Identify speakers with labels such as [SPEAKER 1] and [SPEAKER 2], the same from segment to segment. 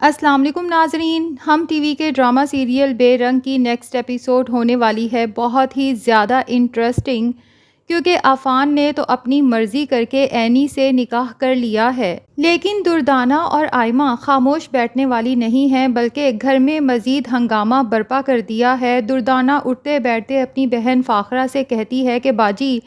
[SPEAKER 1] السلام علیکم ناظرین، ہم ٹی وی کے ڈرامہ سیریل بے رنگ کی نیکسٹ ایپیسوڈ ہونے والی ہے بہت ہی زیادہ انٹرسٹنگ، کیونکہ عفان نے تو اپنی مرضی کر کے اینی سے نکاح کر لیا ہے، لیکن دردانہ اور آئمہ خاموش بیٹھنے والی نہیں ہیں بلکہ گھر میں مزید ہنگامہ برپا کر دیا ہے۔ دردانہ اٹھتے بیٹھتے اپنی بہن فاخرہ سے کہتی ہے کہ باجی،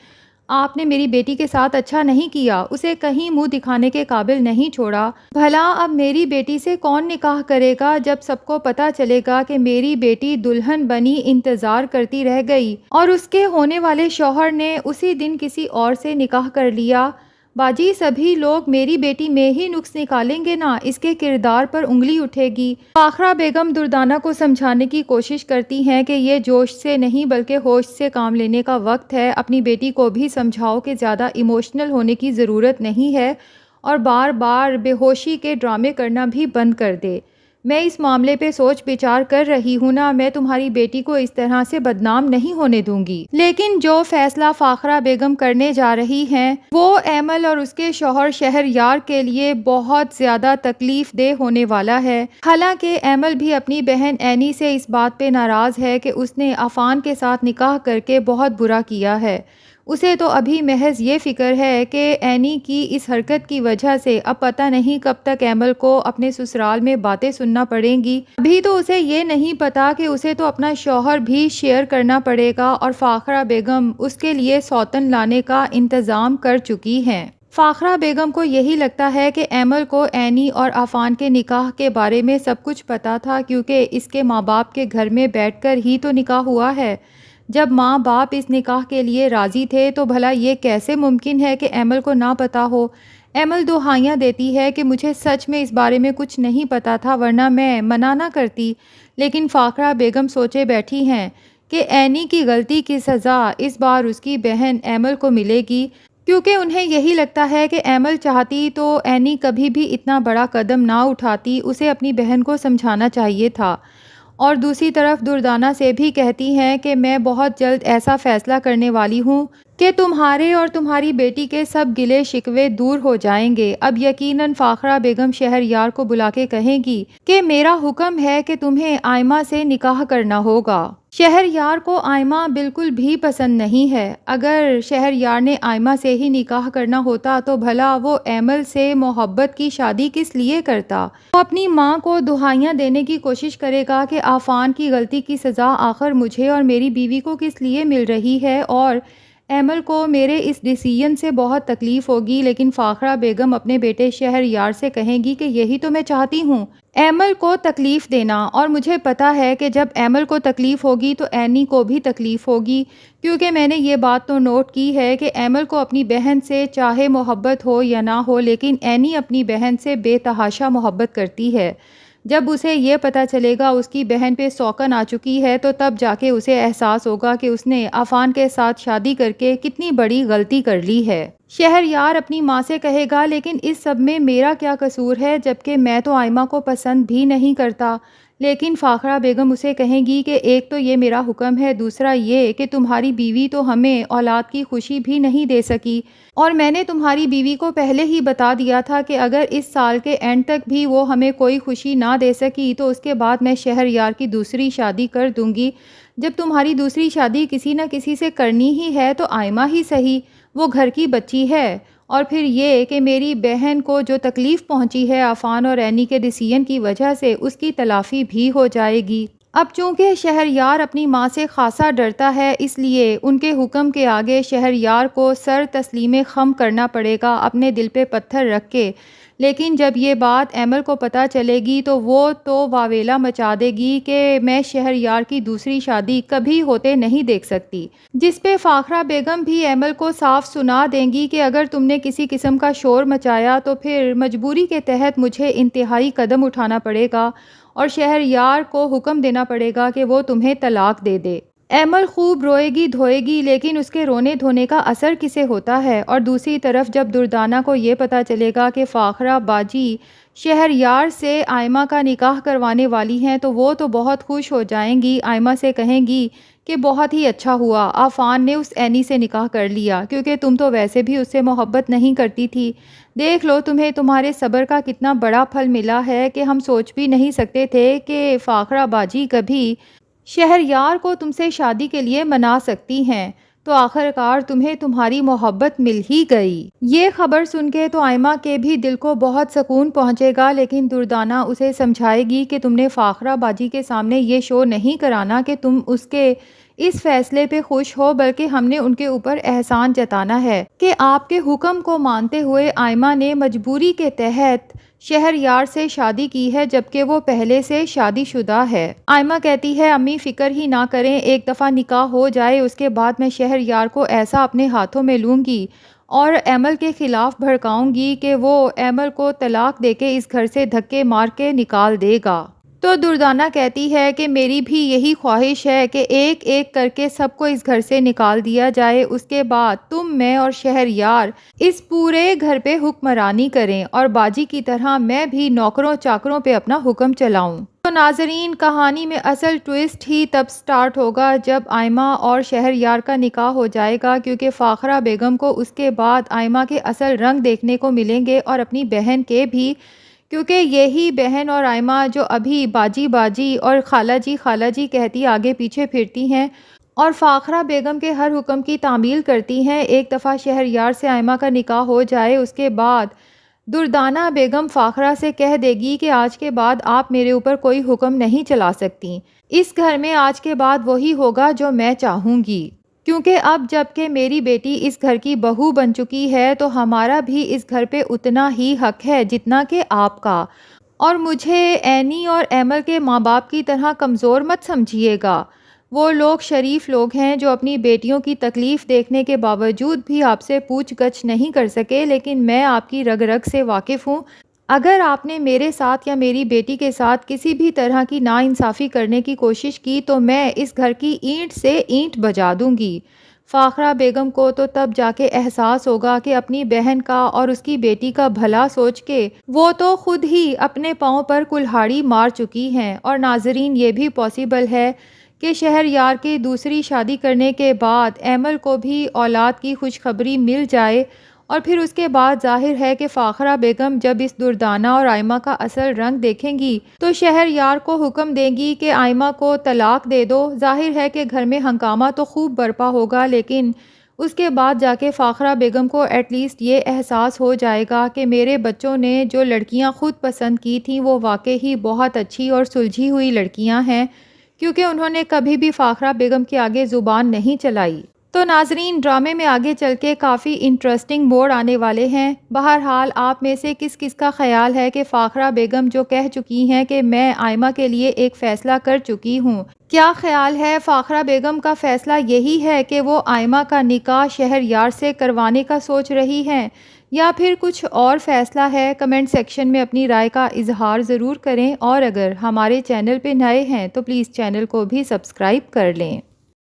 [SPEAKER 1] آپ نے میری بیٹی کے ساتھ اچھا نہیں کیا، اسے کہیں منہ دکھانے کے قابل نہیں چھوڑا۔ بھلا اب میری بیٹی سے کون نکاح کرے گا جب سب کو پتہ چلے گا کہ میری بیٹی دلہن بنی انتظار کرتی رہ گئی اور اس کے ہونے والے شوہر نے اسی دن کسی اور سے نکاح کر لیا۔ باجی، سبھی لوگ میری بیٹی میں ہی نقص نکالیں گے نا، اس کے کردار پر انگلی اٹھے گی۔ فاخرہ بیگم دردانہ کو سمجھانے کی کوشش کرتی ہیں کہ یہ جوش سے نہیں بلکہ ہوش سے کام لینے کا وقت ہے، اپنی بیٹی کو بھی سمجھاؤ کہ زیادہ ایموشنل ہونے کی ضرورت نہیں ہے اور بار بار بے ہوشی کے ڈرامے کرنا بھی بند کر دے۔ میں اس معاملے پہ سوچ بچار کر رہی ہوں نا، میں تمہاری بیٹی کو اس طرح سے بدنام نہیں ہونے دوں گی۔ لیکن جو فیصلہ فاخرہ بیگم کرنے جا رہی ہیں وہ ایمل اور اس کے شوہر شہریار کے لیے بہت زیادہ تکلیف دہ ہونے والا ہے۔ حالانکہ ایمل بھی اپنی بہن اینی سے اس بات پہ ناراض ہے کہ اس نے عفان کے ساتھ نکاح کر کے بہت برا کیا ہے۔ اسے تو ابھی محض یہ فکر ہے کہ اینی کی اس حرکت کی وجہ سے اب پتہ نہیں کب تک ایمل کو اپنے سسرال میں باتیں سننا پڑیں گی۔ ابھی تو اسے یہ نہیں پتا کہ اسے تو اپنا شوہر بھی شیئر کرنا پڑے گا اور فاخرہ بیگم اس کے لیے سوتن لانے کا انتظام کر چکی ہیں۔ فاخرہ بیگم کو یہی لگتا ہے کہ ایمل کو اینی اور عفان کے نکاح کے بارے میں سب کچھ پتا تھا، کیونکہ اس کے ماں باپ کے گھر میں بیٹھ کر ہی تو نکاح ہوا ہے۔ جب ماں باپ اس نکاح کے لیے راضی تھے تو بھلا یہ کیسے ممکن ہے کہ ایمل کو نہ پتا ہو؟ ایمل دہائیاں دیتی ہے کہ مجھے سچ میں اس بارے میں کچھ نہیں پتا تھا، ورنہ میں منع نہ کرتی۔ لیکن فاخرہ بیگم سوچے بیٹھی ہیں کہ اینی کی غلطی کی سزا اس بار اس کی بہن ایمل کو ملے گی، کیونکہ انہیں یہی لگتا ہے کہ ایمل چاہتی تو اینی کبھی بھی اتنا بڑا قدم نہ اٹھاتی، اسے اپنی بہن کو سمجھانا چاہیے تھا۔ اور دوسری طرف دردانہ سے بھی کہتی ہیں کہ میں بہت جلد ایسا فیصلہ کرنے والی ہوں کہ تمہارے اور تمہاری بیٹی کے سب گلے شکوے دور ہو جائیں گے۔ اب یقیناً فاخرہ بیگم شہریار کو بلا کے کہیں گی کہ میرا حکم ہے کہ تمہیں آئمہ سے نکاح کرنا ہوگا۔ شہریار کو آئمہ بالکل بھی پسند نہیں ہے۔ اگر شہریار نے آئمہ سے ہی نکاح کرنا ہوتا تو بھلا وہ ایمل سے محبت کی شادی کس لیے کرتا؟ وہ اپنی ماں کو دہائیاں دینے کی کوشش کرے گا کہ عفان کی غلطی کی سزا آخر مجھے اور میری بیوی کو کس لیے مل رہی ہے، اور ایمل کو میرے اس ڈیسیژن سے بہت تکلیف ہوگی۔ لیکن فاخرہ بیگم اپنے بیٹے شہریار سے کہیں گی کہ یہی تو میں چاہتی ہوں، ایمل کو تکلیف دینا، اور مجھے پتا ہے کہ جب ایمل کو تکلیف ہوگی تو اینی کو بھی تکلیف ہوگی، کیونکہ میں نے یہ بات تو نوٹ کی ہے کہ ایمل کو اپنی بہن سے چاہے محبت ہو یا نہ ہو، لیکن اینی اپنی بہن سے بے تحاشا محبت کرتی ہے۔ جب اسے یہ پتا چلے گا اس کی بہن پہ سوکن آ چکی ہے تو تب جا کے اسے احساس ہوگا کہ اس نے عفان کے ساتھ شادی کر کے کتنی بڑی غلطی کر لی ہے۔ شہریار اپنی ماں سے کہے گا لیکن اس سب میں میرا کیا قصور ہے، جبکہ میں تو آئمہ کو پسند بھی نہیں کرتا۔ لیکن فاخرہ بیگم اسے کہیں گی کہ ایک تو یہ میرا حکم ہے، دوسرا یہ کہ تمہاری بیوی تو ہمیں اولاد کی خوشی بھی نہیں دے سکی، اور میں نے تمہاری بیوی کو پہلے ہی بتا دیا تھا کہ اگر اس سال کے اینڈ تک بھی وہ ہمیں کوئی خوشی نہ دے سکی تو اس کے بعد میں شہریار کی دوسری شادی کر دوں گی۔ جب تمہاری دوسری شادی کسی نہ کسی سے کرنی ہی ہے تو آئمہ ہی صحیح، وہ گھر کی بچی ہے، اور پھر یہ کہ میری بہن کو جو تکلیف پہنچی ہے عفان اور اینی کے ڈیسیژن کی وجہ سے، اس کی تلافی بھی ہو جائے گی۔ اب چونکہ شہریار اپنی ماں سے خاصا ڈرتا ہے، اس لیے ان کے حکم کے آگے شہریار کو سر تسلیم خم کرنا پڑے گا، اپنے دل پہ پتھر رکھ کے۔ لیکن جب یہ بات ایمل کو پتہ چلے گی تو وہ تو واویلا مچا دے گی کہ میں شہریار کی دوسری شادی کبھی ہوتے نہیں دیکھ سکتی، جس پہ فاخرہ بیگم بھی ایمل کو صاف سنا دیں گی کہ اگر تم نے کسی قسم کا شور مچایا تو پھر مجبوری کے تحت مجھے انتہائی قدم اٹھانا پڑے گا اور شہریار کو حکم دینا پڑے گا کہ وہ تمہیں طلاق دے دے۔ ایمل خوب روئے گی دھوئے گی، لیکن اس کے رونے دھونے کا اثر کسے ہوتا ہے؟ اور دوسری طرف جب دردانہ کو یہ پتا چلے گا کہ فاخرہ باجی شہریار سے آئمہ کا نکاح کروانے والی ہیں تو وہ تو بہت خوش ہو جائیں گی، آئمہ سے کہیں گی کہ بہت ہی اچھا ہوا عفان نے اس اینی سے نکاح کر لیا، کیونکہ تم تو ویسے بھی اس سے محبت نہیں کرتی تھی۔ دیکھ لو تمہیں تمہارے صبر کا کتنا بڑا پھل ملا ہے کہ ہم سوچ بھی نہیں سکتے تھے کہ فاخرہ باجی کبھی شہریار کو تم سے شادی کے لیے منا سکتی ہیں، تو آخر کار تمہیں تمہاری محبت مل ہی گئی۔ یہ خبر سن کے تو آئمہ کے بھی دل کو بہت سکون پہنچے گا، لیکن دردانہ اسے سمجھائے گی کہ تم نے فاخرہ باجی کے سامنے یہ شو نہیں کرانا کہ تم اس کے اس فیصلے پہ خوش ہو، بلکہ ہم نے ان کے اوپر احسان جتانا ہے کہ آپ کے حکم کو مانتے ہوئے آئمہ نے مجبوری کے تحت شہریار سے شادی کی ہے، جبکہ وہ پہلے سے شادی شدہ ہے۔ آئمہ کہتی ہے امی فکر ہی نہ کریں، ایک دفعہ نکاح ہو جائے اس کے بعد میں شہریار کو ایسا اپنے ہاتھوں میں لوں گی اور ایمل کے خلاف بھڑکاؤں گی کہ وہ ایمل کو طلاق دے کے اس گھر سے دھکے مار کے نکال دے گا۔ تو دردانہ کہتی ہے کہ میری بھی یہی خواہش ہے کہ ایک ایک کر کے سب کو اس گھر سے نکال دیا جائے، اس کے بعد تم، میں اور شہریار اس پورے گھر پہ حکمرانی کریں اور باجی کی طرح میں بھی نوکروں چاکروں پہ اپنا حکم چلاؤں۔ تو ناظرین، کہانی میں اصل ٹویسٹ ہی تب سٹارٹ ہوگا جب آئمہ اور شہریار کا نکاح ہو جائے گا، کیونکہ فاخرہ بیگم کو اس کے بعد آئمہ کے اصل رنگ دیکھنے کو ملیں گے اور اپنی بہن کے بھی، کیونکہ یہی بہن اور آئمہ جو ابھی باجی باجی اور خالہ جی کہتی آگے پیچھے پھرتی ہیں اور فاخرہ بیگم کے ہر حکم کی تعمیل کرتی ہیں، ایک دفعہ شہریار سے آئمہ کا نکاح ہو جائے اس کے بعد دردانہ بیگم فاخرہ سے کہہ دے گی کہ آج کے بعد آپ میرے اوپر کوئی حکم نہیں چلا سکتی، اس گھر میں آج کے بعد وہی ہوگا جو میں چاہوں گی، کیونکہ اب جب کہ میری بیٹی اس گھر کی بہو بن چکی ہے تو ہمارا بھی اس گھر پہ اتنا ہی حق ہے جتنا کہ آپ کا، اور مجھے اینی اور ایمل کے ماں باپ کی طرح کمزور مت سمجھیے گا۔ وہ لوگ شریف لوگ ہیں جو اپنی بیٹیوں کی تکلیف دیکھنے کے باوجود بھی آپ سے پوچھ گچھ نہیں کر سکے، لیکن میں آپ کی رگ رگ سے واقف ہوں۔ اگر آپ نے میرے ساتھ یا میری بیٹی کے ساتھ کسی بھی طرح کی ناانصافی کرنے کی کوشش کی تو میں اس گھر کی اینٹ سے اینٹ بجا دوں گی۔ فاخرہ بیگم کو تو تب جا کے احساس ہوگا کہ اپنی بہن کا اور اس کی بیٹی کا بھلا سوچ کے وہ تو خود ہی اپنے پاؤں پر کلہاڑی مار چکی ہیں۔ اور ناظرین، یہ بھی پاسبل ہے کہ شہریار کے دوسری شادی کرنے کے بعد ایمل کو بھی اولاد کی خوشخبری مل جائے، اور پھر اس کے بعد ظاہر ہے کہ فاخرہ بیگم جب اس دردانہ اور آئمہ کا اصل رنگ دیکھیں گی تو شہریار کو حکم دیں گی کہ آئمہ کو طلاق دے دو۔ ظاہر ہے کہ گھر میں ہنگامہ تو خوب برپا ہوگا، لیکن اس کے بعد جا کے فاخرہ بیگم کو ایٹ لیسٹ یہ احساس ہو جائے گا کہ میرے بچوں نے جو لڑکیاں خود پسند کی تھیں وہ واقعی ہی بہت اچھی اور سلجھی ہوئی لڑکیاں ہیں، کیونکہ انہوں نے کبھی بھی فاخرہ بیگم کے آگے زبان نہیں چلائی۔ تو ناظرین، ڈرامے میں آگے چل کے کافی انٹرسٹنگ موڑ آنے والے ہیں۔ بہرحال آپ میں سے کس کس کا خیال ہے کہ فاخرہ بیگم جو کہہ چکی ہیں کہ میں آئمہ کے لیے ایک فیصلہ کر چکی ہوں، کیا خیال ہے فاخرہ بیگم کا فیصلہ یہی ہے کہ وہ آئمہ کا نکاح شہریار سے کروانے کا سوچ رہی ہیں، یا پھر کچھ اور فیصلہ ہے؟ کمنٹ سیکشن میں اپنی رائے کا اظہار ضرور کریں، اور اگر ہمارے چینل پہ نئے ہیں تو پلیز چینل کو بھی سبسکرائب کر لیں۔